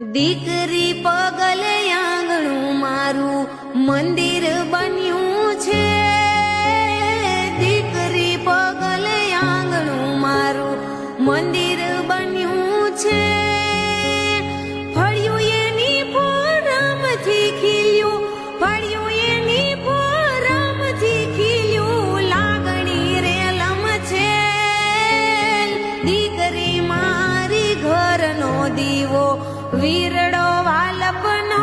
દીકરી પગલે આંગણું મારું મંદિર બન્યું છે. દીકરી પગલે આંગણું મારું મંદિર બન્યું છે. ફળ્યું એની ફોરમથી ખીલ્યું, ફળ્યું એની ફોરમથી ખીલ્યું, લાગણી રેલમ છે. દીકરી મારી ઘરનો દીવો, વીરડો વાલપનો